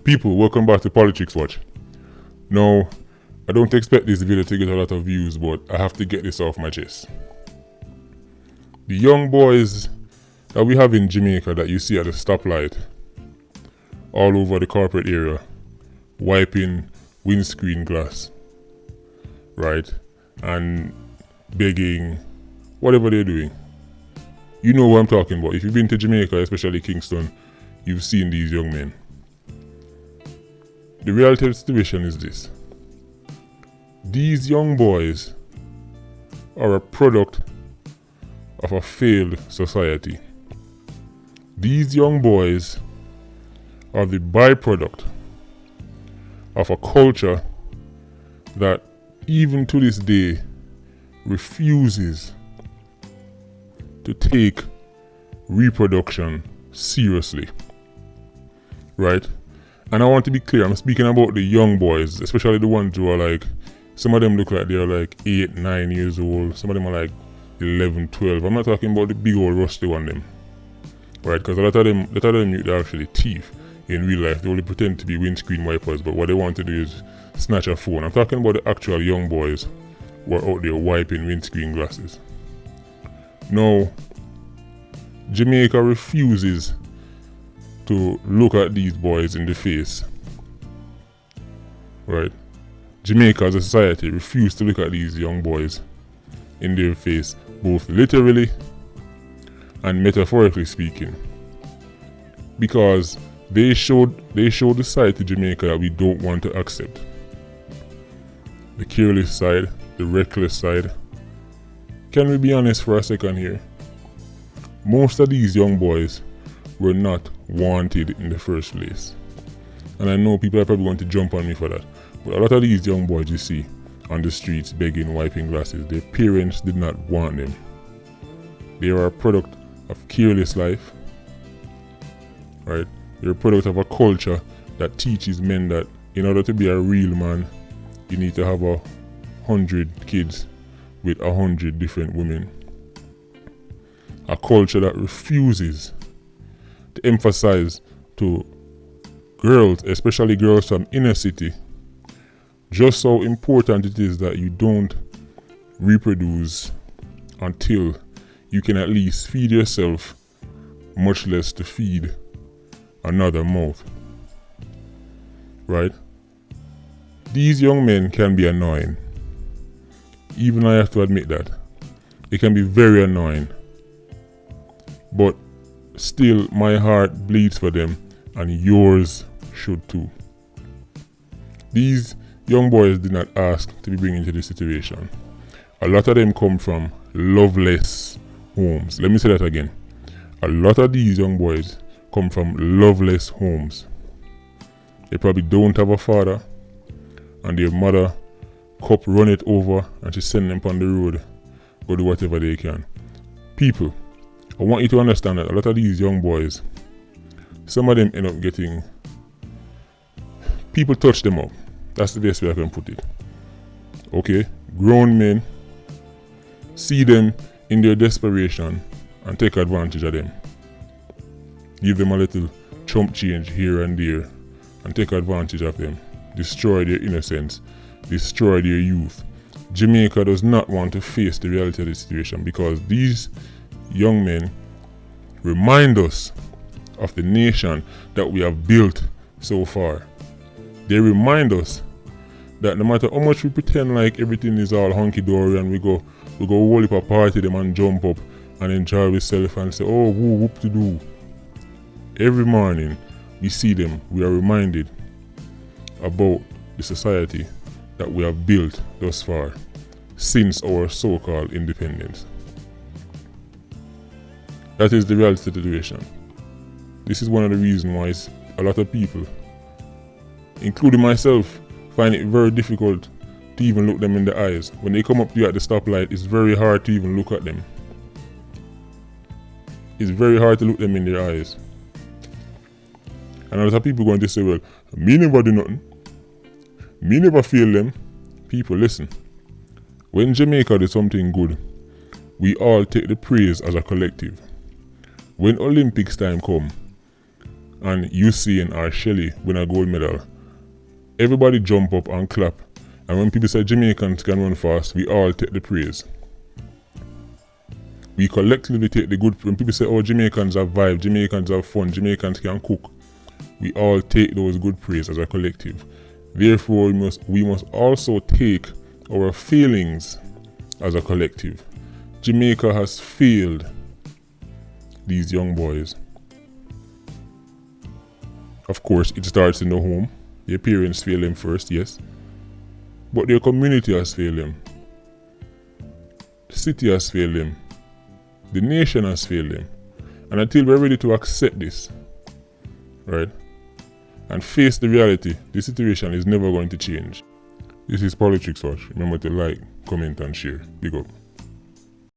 People, welcome back to Politics Watch. Now, I don't expect this video to get a lot of views, but I have to get this off my chest. The young boys that we have in Jamaica that you see at the stoplight, all over the corporate area, wiping windscreen glass, right? And begging, whatever they're doing. You know what I'm talking about. If you've been to Jamaica, especially Kingston, you've seen these young men. The reality of the situation is this. These young boys are a product of a failed society. These young boys are the byproduct of a culture that even to this day refuses to take reproduction seriously, right? And I want to be clear, I'm speaking about the young boys, especially the ones who are like, some of them look like they're like 8, 9 years old, some of them are like 11, 12. I'm not talking about the big old rusty one them, right? Because a lot of them they're actually thief in real life. They only pretend to be windscreen wipers, but what they want to do is snatch a phone. I'm talking about the actual young boys who are out there wiping windscreen glasses. Now, Jamaica refuses to look at these boys in the face, right? Jamaica as a society refuses to look at these young boys in their face, both literally and metaphorically speaking, because they showed the side to Jamaica that we don't want to accept. The careless side, the reckless side. Can we be honest for a second here? Most of these young boys were not wanted in the first place. And I know people are probably going to jump on me for that. But a lot of these young boys you see on the streets begging, wiping glasses, their parents did not want them. They are a product of careless life, right? They're a product of a culture that teaches men that in order to be a real man, you need to have 100 kids with 100 different women. A culture that refuses to emphasize to girls, especially girls from inner city, just how important it is that you don't reproduce until you can at least feed yourself, much less to feed another mouth, right? These young men can be annoying. Even I have to admit that. It can be very annoying. But still, my heart bleeds for them, and yours should too. These young boys did not ask to be brought into this situation. A lot of them come from loveless homes. Let me say that again. A lot of these young boys come from loveless homes. They probably don't have a father, and their mother cup run it over and she send them on the road, go do whatever they can. People, I want you to understand that a lot of these young boys, some of them end up getting, people touch them up. That's the best way I can put it. Okay, grown men see them in their desperation and take advantage of them. Give them a little chump change here and there and take advantage of them. Destroy their innocence, destroy their youth. Jamaica does not want to face the reality of the situation because these young men remind us of the nation that we have built so far. They remind us that no matter how much we pretend like everything is all hunky-dory and we go whole heap of party them and jump up and enjoy ourselves and say, oh, whoop to do. Every morning we see them, we are reminded about the society that we have built thus far since our so-called independence. That is the reality of the situation. This is one of the reasons why a lot of people, including myself, find it very difficult to even look them in the eyes. When they come up to you at the stoplight, it's very hard to even look at them. It's very hard to look them in their eyes. And a lot of people going to say, well, me never do nothing. Me never feel them. People, listen. When Jamaica does something good, we all take the praise as a collective. When Olympics time come, and Usain or Shelley win a gold medal, everybody jump up and clap. And when people say Jamaicans can run fast, we all take the praise. We collectively take the good. When people say, oh, Jamaicans have vibe, Jamaicans have fun, Jamaicans can cook, we all take those good praise as a collective. Therefore, we must also take our feelings as a collective. Jamaica has failed these young boys. Of course, it starts in the home. Their parents fail them first, yes. But their community has failed them. The city has failed them. The nation has failed them. And until we're ready to accept this, right, and face the reality, the situation is never going to change. This is Politics Watch. Remember to like, comment and share. Big up.